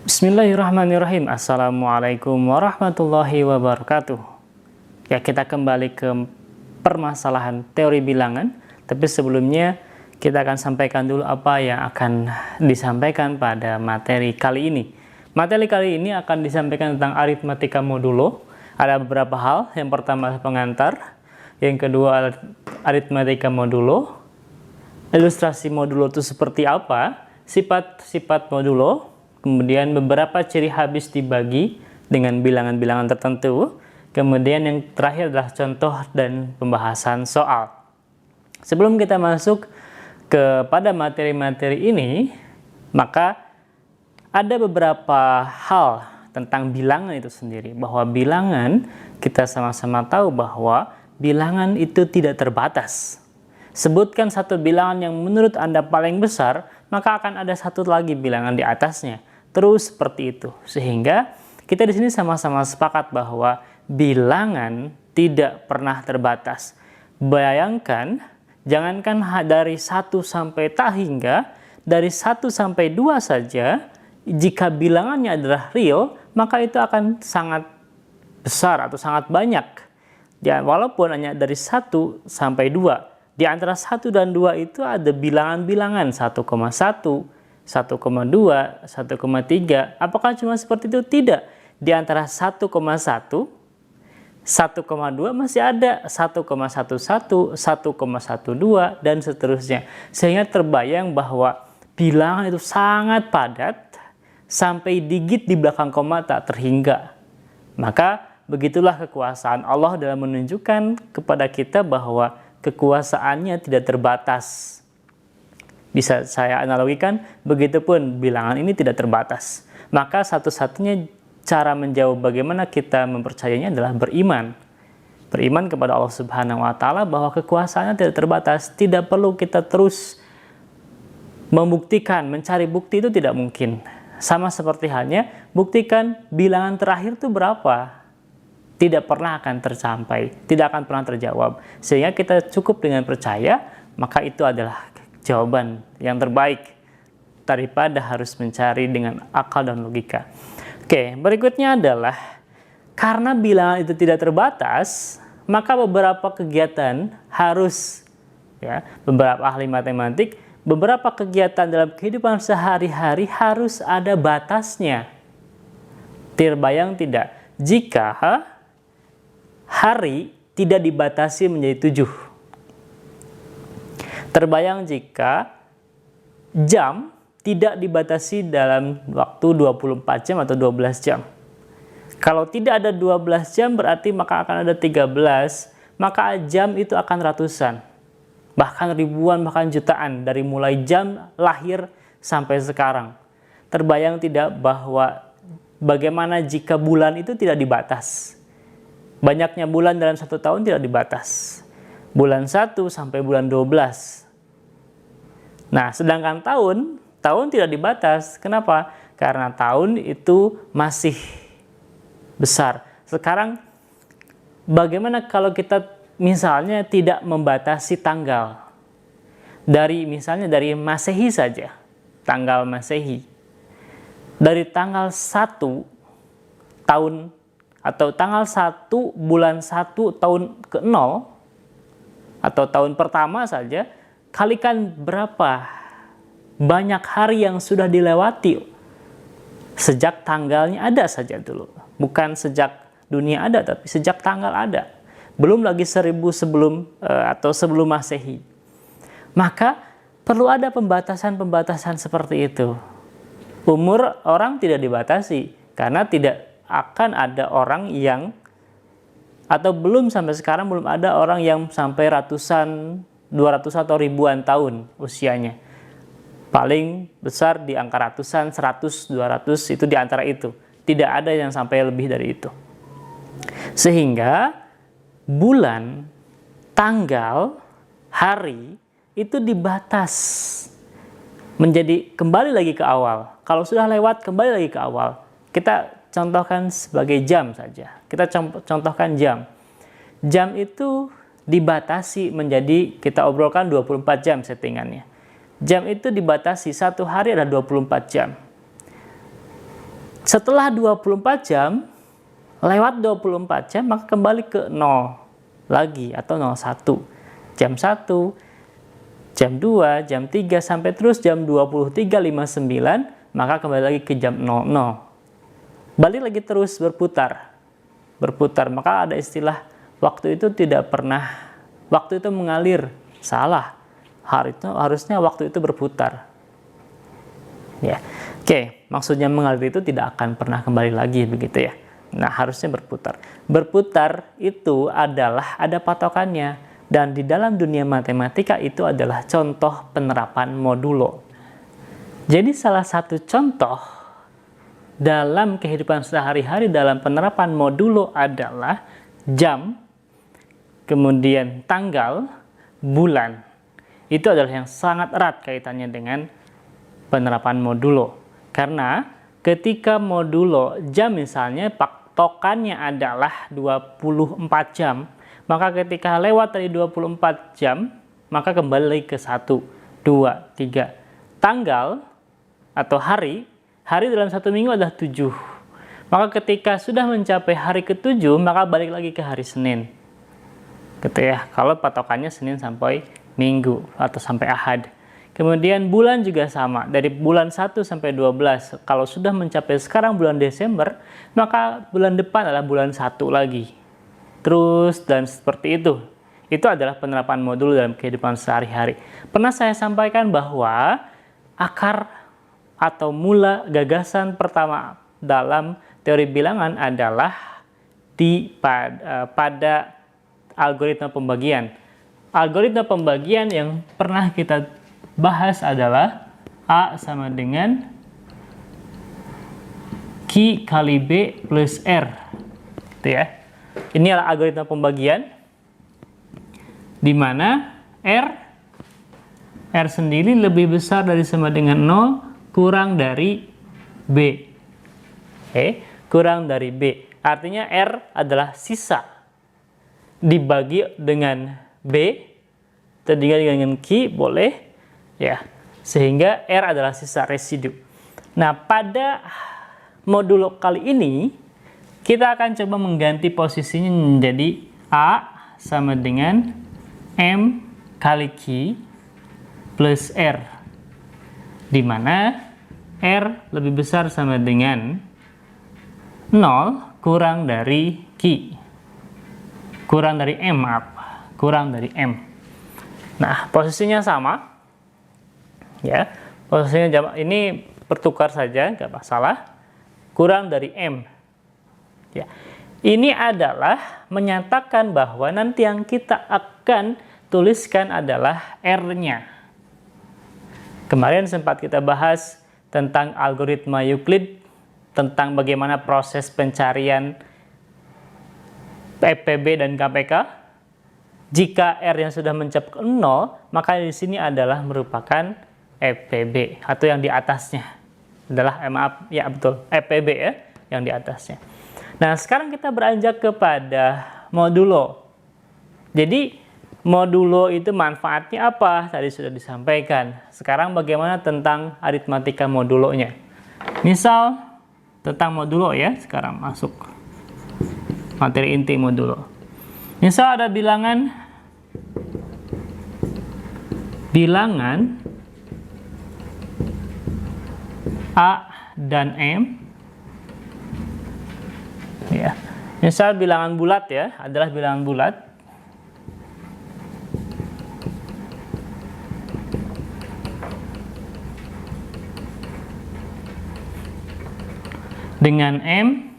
Bismillahirrahmanirrahim. Assalamualaikum warahmatullahi wabarakatuh. Ya, kita kembali ke permasalahan teori bilangan. Tapi sebelumnya kita akan sampaikan dulu apa yang akan disampaikan pada materi kali ini. Materi kali ini akan disampaikan tentang aritmatika modulo. Ada beberapa hal. Yang pertama pengantar, yang kedua aritmatika modulo, ilustrasi modulo itu seperti apa, sifat-sifat modulo, kemudian beberapa ciri habis dibagi dengan bilangan-bilangan tertentu. Kemudian yang terakhir adalah contoh dan pembahasan soal. Sebelum kita masuk kepada materi-materi ini, maka ada beberapa hal tentang bilangan itu sendiri. Bahwa bilangan, kita sama-sama tahu bahwa bilangan itu tidak terbatas. Sebutkan satu bilangan yang menurut Anda paling besar, maka akan ada satu lagi bilangan di atasnya. Terus seperti itu, sehingga kita di sini sama-sama sepakat bahwa bilangan tidak pernah terbatas. Bayangkan, jangankan dari 1 sampai tak hingga, dari 1 sampai 2 saja, jika bilangannya adalah real, maka itu akan sangat besar atau sangat banyak. Ya, walaupun hanya dari 1 sampai 2, di antara 1 dan 2 itu ada bilangan-bilangan 1,1, 1,2, 1,3. Apakah cuma seperti itu? Tidak. Di antara 1,1, 1,2 masih ada 1,11, 1,12 dan seterusnya. Sehingga terbayang bahwa bilangan itu sangat padat sampai digit di belakang koma tak terhingga. Maka begitulah kekuasaan Allah dalam menunjukkan kepada kita bahwa kekuasaannya tidak terbatas. Bisa saya analogikan, begitupun bilangan ini tidak terbatas. Maka satu-satunya cara menjawab bagaimana kita mempercayainya adalah beriman. Beriman kepada Allah Subhanahu wa Ta'ala bahwa kekuasaannya tidak terbatas. Tidak perlu kita terus membuktikan, mencari bukti itu tidak mungkin. Sama seperti halnya, buktikan bilangan terakhir itu berapa. Tidak pernah akan tercapai, tidak akan pernah terjawab. Sehingga kita cukup dengan percaya, maka itu adalah jawaban yang terbaik daripada harus mencari dengan akal dan logika. Oke, berikutnya adalah karena bilangan itu tidak terbatas, maka beberapa kegiatan harus, ya, beberapa ahli matematik, beberapa kegiatan dalam kehidupan sehari-hari harus ada batasnya. Terbayang tidak jika hari tidak dibatasi menjadi 7? Terbayang jika jam tidak dibatasi dalam waktu 24 jam atau 12 jam. Kalau tidak ada 12 jam berarti maka akan ada 13, maka jam itu akan ratusan, bahkan ribuan, bahkan jutaan dari mulai jam lahir sampai sekarang. Terbayang tidak bahwa bagaimana jika bulan itu tidak dibatas? Banyaknya bulan dalam 1 tahun tidak dibatas. Bulan 1 sampai bulan 12. Nah, sedangkan tahun tidak dibatas. Kenapa? Karena tahun itu masih besar. Sekarang, bagaimana kalau kita misalnya tidak membatasi tanggal? Misalnya dari Masehi saja, tanggal Masehi. Dari tanggal 1 tahun atau tanggal 1 bulan 1 tahun ke-0 atau tahun pertama saja, kalikan berapa banyak hari yang sudah dilewati sejak tanggalnya ada saja dulu. Bukan sejak dunia ada, tapi sejak tanggal ada. Belum lagi 1000 sebelum atau sebelum Masehi. Maka perlu ada pembatasan-pembatasan seperti itu. Umur orang tidak dibatasi, karena tidak akan ada orang yang, atau belum sampai sekarang belum ada orang yang sampai ratusan, 200 atau ribuan tahun usianya. Paling besar di angka ratusan, 100, 200, itu di antara itu. Tidak ada yang sampai lebih dari itu. Sehingga bulan, tanggal, hari itu dibatas menjadi kembali lagi ke awal. Kalau sudah lewat, kembali lagi ke awal. Kita contohkan sebagai jam saja. Kita contohkan jam. Jam itu dibatasi menjadi, kita obrolkan 24 jam settingannya. Jam itu dibatasi, satu hari ada 24 jam. Setelah 24 jam, lewat 24 jam, maka kembali ke 0 lagi atau 01. Jam 1, jam 2, jam 3, sampai terus jam 23.59, maka kembali lagi ke jam 00. Balik lagi terus berputar. Maka ada istilah waktu itu tidak pernah, waktu itu mengalir. Salah. Harusnya waktu itu berputar. Ya. Oke, maksudnya mengalir itu tidak akan pernah kembali lagi, begitu ya. Nah, harusnya berputar. Berputar itu adalah ada patokannya, dan di dalam dunia matematika itu adalah contoh penerapan modulo. Jadi salah satu contoh dalam kehidupan sehari-hari dalam penerapan modulo adalah jam, kemudian tanggal, bulan. Itu adalah yang sangat erat kaitannya dengan penerapan modulo. Karena ketika modulo jam misalnya patokannya adalah 24 jam, maka ketika lewat dari 24 jam, maka kembali lagi ke 1, 2, 3. Tanggal atau hari dalam satu minggu adalah 7. Maka ketika sudah mencapai hari ke-7, maka balik lagi ke hari Senin. Gitu ya, kalau patokannya Senin sampai Minggu atau sampai Ahad. Kemudian bulan juga sama, dari bulan 1 sampai 12. Kalau sudah mencapai sekarang bulan Desember, maka bulan depan adalah bulan 1 lagi. Terus dan seperti itu. Itu adalah penerapan modul dalam kehidupan sehari-hari. Pernah saya sampaikan bahwa akar atau mula gagasan pertama dalam teori bilangan adalah pada algoritma pembagian. Algoritma pembagian yang pernah kita bahas adalah A sama dengan Q kali B plus R. Itu ya. Ini adalah algoritma pembagian di mana R sendiri lebih besar dari sama dengan 0 kurang dari B. Kurang dari B. Artinya R adalah sisa dibagi dengan B, terdiri dengan Q, boleh. Ya, sehingga R adalah sisa residu. Nah, pada modulo kali ini kita akan coba mengganti posisinya menjadi A sama dengan M kali Q plus R, di mana R lebih besar sama dengan 0 kurang dari Q, kurang dari M, kurang dari M. Nah, posisinya sama. Ya, posisinya ini bertukar saja, nggak masalah. Kurang dari M. Ya, ini adalah menyatakan bahwa nanti yang kita akan tuliskan adalah R-nya. Kemarin sempat kita bahas tentang algoritma Euclid, tentang bagaimana proses pencarian EPB dan KPK. Jika R yang sudah mencapai 0, maka di sini adalah merupakan EPB atau yang di atasnya adalah EPB ya, yang di atasnya. Nah, sekarang kita beranjak kepada modulo. Jadi modulo itu manfaatnya apa? Tadi sudah disampaikan. Sekarang bagaimana tentang aritmatika modulonya? Misal tentang modulo ya, sekarang masuk materi inti modulo. Misal ada bilangan A dan M. Ya. Misal bilangan bulat ya, adalah bilangan bulat. Dengan M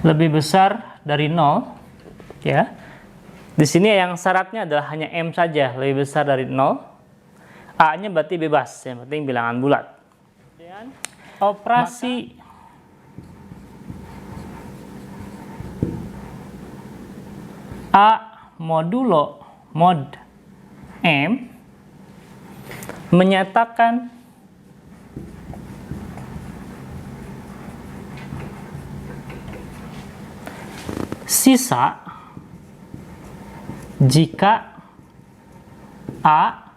lebih besar dari 0 ya. Di sini yang syaratnya adalah hanya M saja lebih besar dari 0. A-nya berarti bebas, yang penting bilangan bulat. Kemudian operasi A modulo mod M menyatakan sisa jika A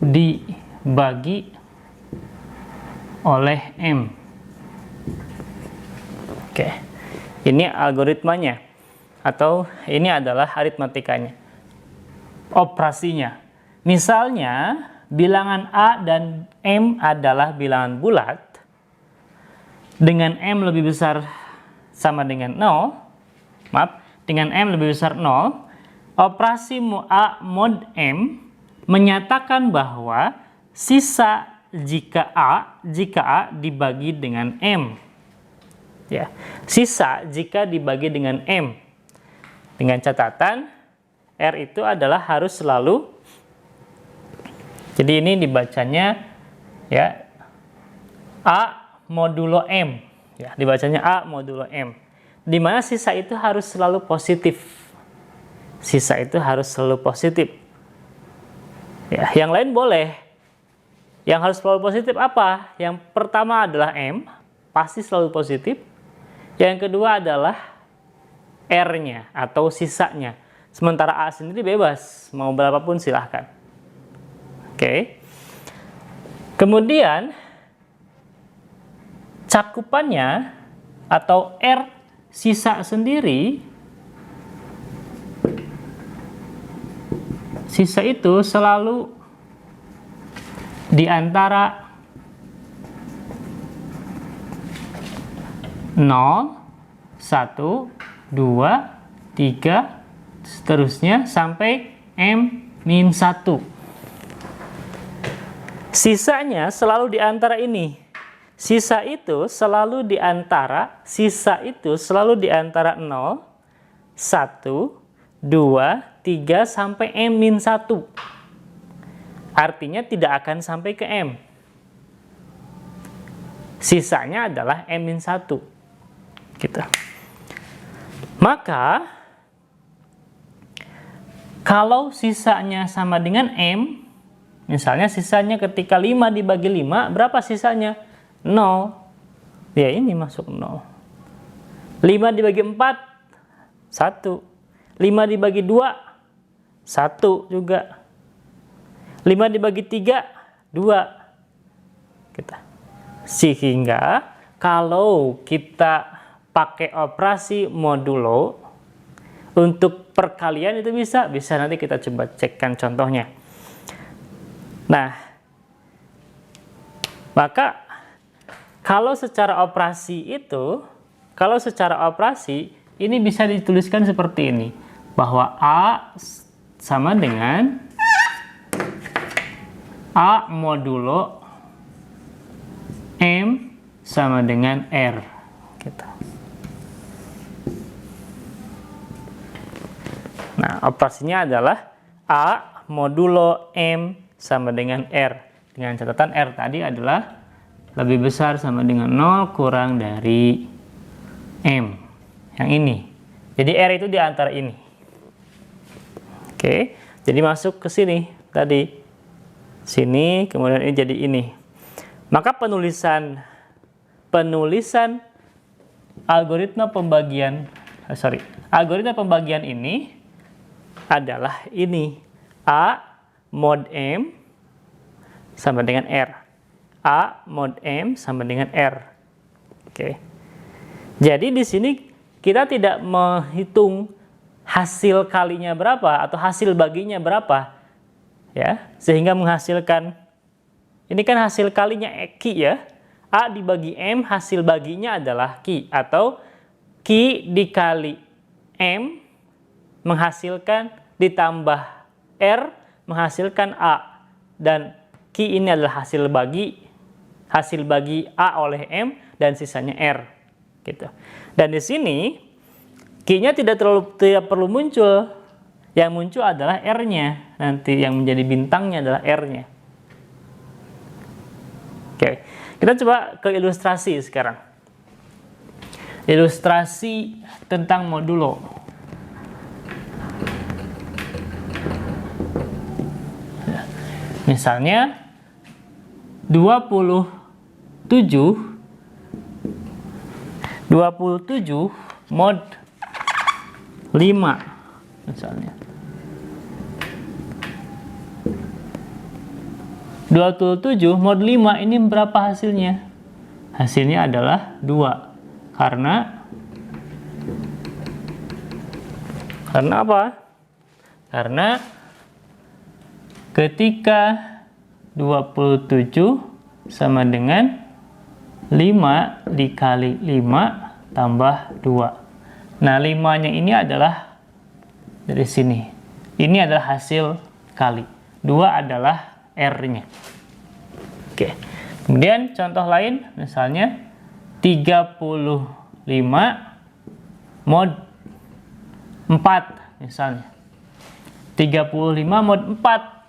dibagi oleh M. Oke, ini algoritmanya, atau ini adalah aritmatikanya, operasinya. Misalnya, bilangan A dan M adalah bilangan bulat, dengan M lebih besar sama dengan 0, dengan M lebih besar 0, operasi A mod M menyatakan bahwa sisa jika A dibagi dengan M. Ya, sisa jika dibagi dengan M. Dengan catatan R itu adalah harus selalu, jadi ini dibacanya ya A modulo M. Ya, dibacanya A modulo M. Di mana sisa itu harus selalu positif. Sisa itu harus selalu positif. Ya, yang lain boleh. Yang harus selalu positif apa? Yang pertama adalah M, pasti selalu positif. Yang kedua adalah R-nya atau sisanya. Sementara A sendiri bebas, mau berapapun silahkan. Oke. Kemudian cakupannya atau R sisa sendiri, sisa itu selalu di antara 0, 1, 2, 3, seterusnya sampai M-1. Sisanya selalu di antara ini. Sisa itu selalu di antara 0, 1, 2, 3 sampai M-1. Artinya tidak akan sampai ke M. Sisanya adalah M-1. Gitu. Maka, kalau sisanya sama dengan M, misalnya sisanya ketika 5 dibagi 5, berapa sisanya? 0. Ya ini masuk 0. 5 dibagi 4, 1. 5 dibagi 2, 1 juga. 5 dibagi 3, 2. Sehingga kalau kita pakai operasi modulo untuk perkalian itu bisa nanti kita coba cekkan contohnya. Nah, maka kalau secara operasi ini bisa dituliskan seperti ini, bahwa A sama dengan A modulo M sama dengan R. Gitu. Nah, operasinya adalah A modulo M sama dengan R. Dengan catatan R tadi adalah lebih besar sama dengan 0 kurang dari M. Yang ini. Jadi R itu di antara ini. Oke, jadi masuk ke sini tadi. Sini, kemudian ini jadi ini. Maka penulisan algoritma pembagian ini adalah ini. A mod M sama dengan R. A mod M sama dengan R. Oke. Jadi di sini kita tidak menghitung hasil kalinya berapa atau hasil baginya berapa. Ya, sehingga menghasilkan, ini kan hasil kalinya Q ya. A dibagi M, hasil baginya adalah Q, atau Q dikali M menghasilkan ditambah R menghasilkan A, dan Q ini adalah hasil bagi A oleh M dan sisanya R gitu. Dan di sini Q-nya tidak perlu muncul. Yang muncul adalah R-nya. Nanti yang menjadi bintangnya adalah R-nya. Oke, kita coba ke ilustrasi sekarang. Ilustrasi tentang modulo. Misalnya 27 mod 5 misalnya. 27 mod 5 ini berapa hasilnya? hasilnya adalah 2. Karena apa? Karena ketika 27 sama dengan 5 dikali 5 tambah 2. Nah, 5-nya ini adalah dari sini. Ini adalah hasil kali. 2 adalah R-nya. Oke. Kemudian contoh lain, misalnya 35 mod 4 misalnya. 35 mod 4.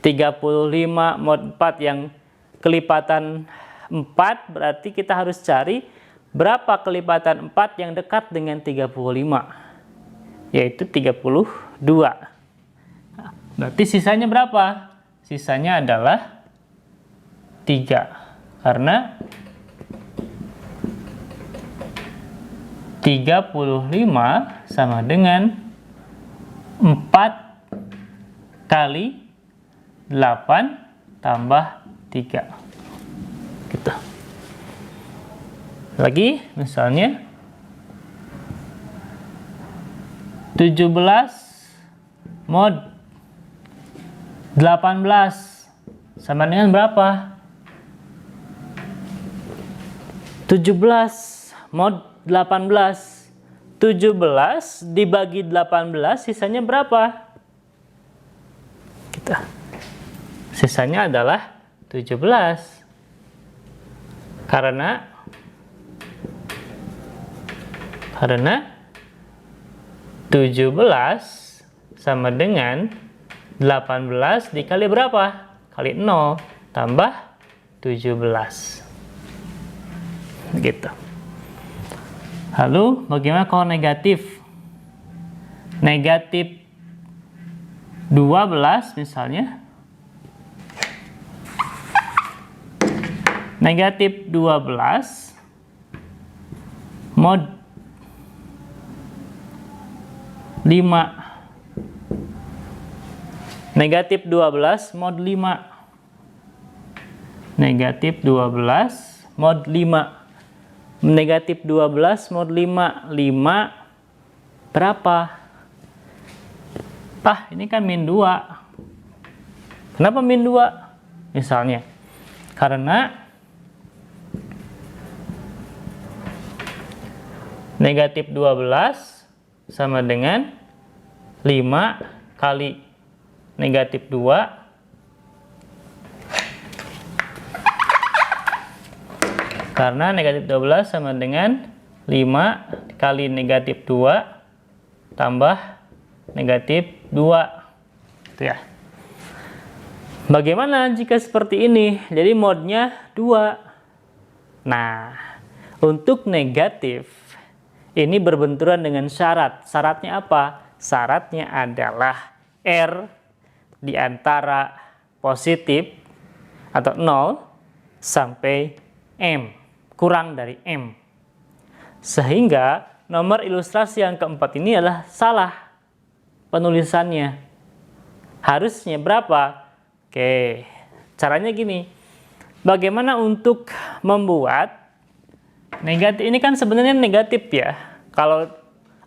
35 mod 4 yang kelipatan 4, berarti kita harus cari berapa kelipatan 4 yang dekat dengan 35, yaitu 32. Nah, berarti sisanya berapa? Sisanya adalah 3, karena 35 sama dengan 4 kali 8 tambah 3. Gitu. Lagi misalnya 17 mod 18 sama dengan berapa? 17 mod 18. 17 dibagi 18 sisanya berapa? Sisanya adalah 17. Karena 17 sama dengan 18 dikali berapa? Kali 0 tambah 17. Gitu. Lalu bagaimana kalau negatif? Negatif 12 misalnya. Negatif 12 mod 5. Negatif 12 mod 5. Negatif 12 mod 5. Negatif 12 mod 5. 5 berapa? Ini kan min 2. Kenapa min 2? Misalnya, karena negatif 12 sama dengan 5 kali negatif 2 karena negatif 12 sama dengan 5 kali negatif 2 tambah negatif 2. Itu ya. Bagaimana jika seperti ini? Jadi modnya 2. Nah, untuk negatif ini berbenturan dengan syarat. Syaratnya apa? Syaratnya adalah R di antara positif atau 0 sampai M, kurang dari M. Sehingga nomor ilustrasi yang keempat ini adalah salah penulisannya. Harusnya berapa? Oke, caranya gini. Bagaimana untuk membuat negatif? Ini kan sebenarnya negatif ya. Kalau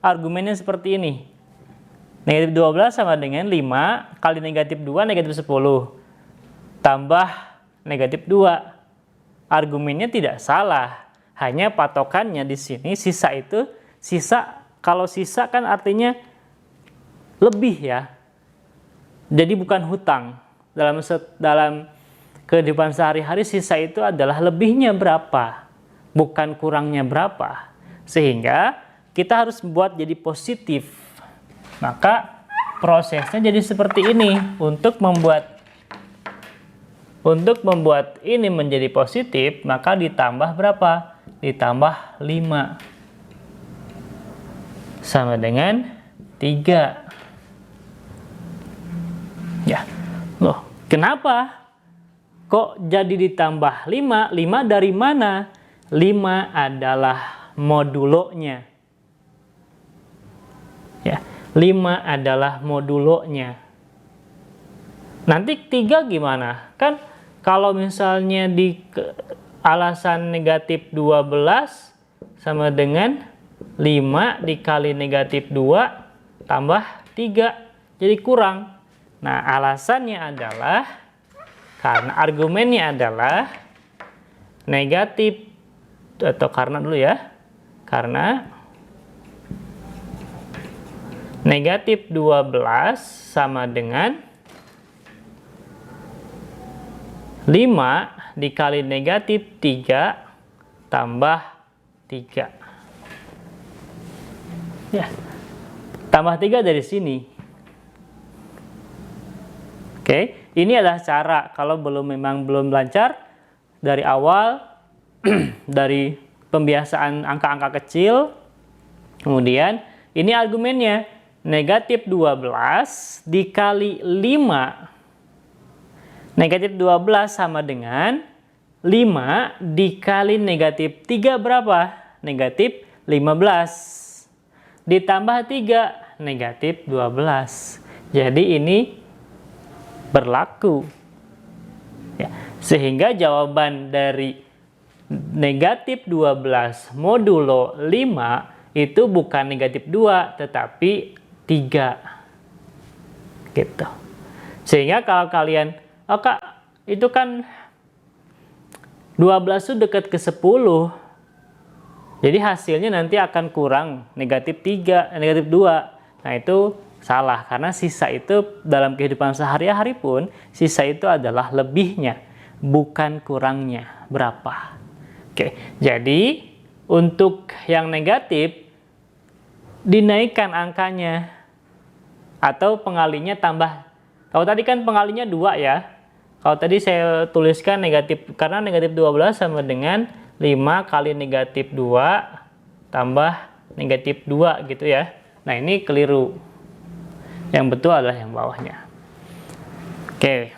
argumennya seperti ini. Negatif 12 sama dengan 5 kali negatif 2, negatif 10. Tambah negatif 2. Argumennya tidak salah. Hanya patokannya di sini sisa itu, kalau sisa kan artinya lebih ya. Jadi bukan hutang. Dalam kehidupan sehari-hari sisa itu adalah lebihnya berapa, bukan kurangnya berapa. Sehingga kita harus buat jadi positif. Maka prosesnya jadi seperti ini. Untuk membuat ini menjadi positif, maka ditambah berapa? Ditambah 5 sama dengan 3. Ya, loh, kenapa kok jadi ditambah 5? 5 dari mana? 5 adalah modulonya. Ya, 5 adalah modulonya. Nanti 3 gimana? Kan kalau misalnya alasan negatif 12 sama dengan 5 dikali negatif 2 tambah 3. Jadi kurang. Nah, alasannya adalah karena argumennya adalah negatif, atau karena dulu ya, karena negatif 12 sama dengan 5 dikali negatif 3 tambah 3. Ya, tambah 3 dari sini. Oke, ini adalah cara kalau memang belum lancar dari awal, dari pembiasaan angka-angka kecil. Kemudian ini argumennya, negatif 12 dikali 5. Negatif 12 sama dengan 5 dikali negatif 3 berapa? Negatif 15. Ditambah 3, negatif 12. Jadi ini berlaku. Ya, sehingga jawaban dari negatif 12 modulo 5 itu bukan negatif 2, tetapi 3. Gitu. Sehingga kalau kalian, oh Kak, itu kan 12 itu dekat ke 10. Jadi hasilnya nanti akan kurang negatif 3, negatif 2. Nah, itu salah, karena sisa itu dalam kehidupan sehari-hari pun sisa itu adalah lebihnya, bukan kurangnya berapa. Oke, jadi untuk yang negatif dinaikkan angkanya atau pengalinya tambah. Kalau tadi kan pengalinya 2 ya. Kalau tadi saya tuliskan negatif, karena negatif 12 sama dengan 5 kali negatif 2 tambah negatif 2 gitu ya. Nah, ini keliru. Yang betul adalah yang bawahnya. Oke.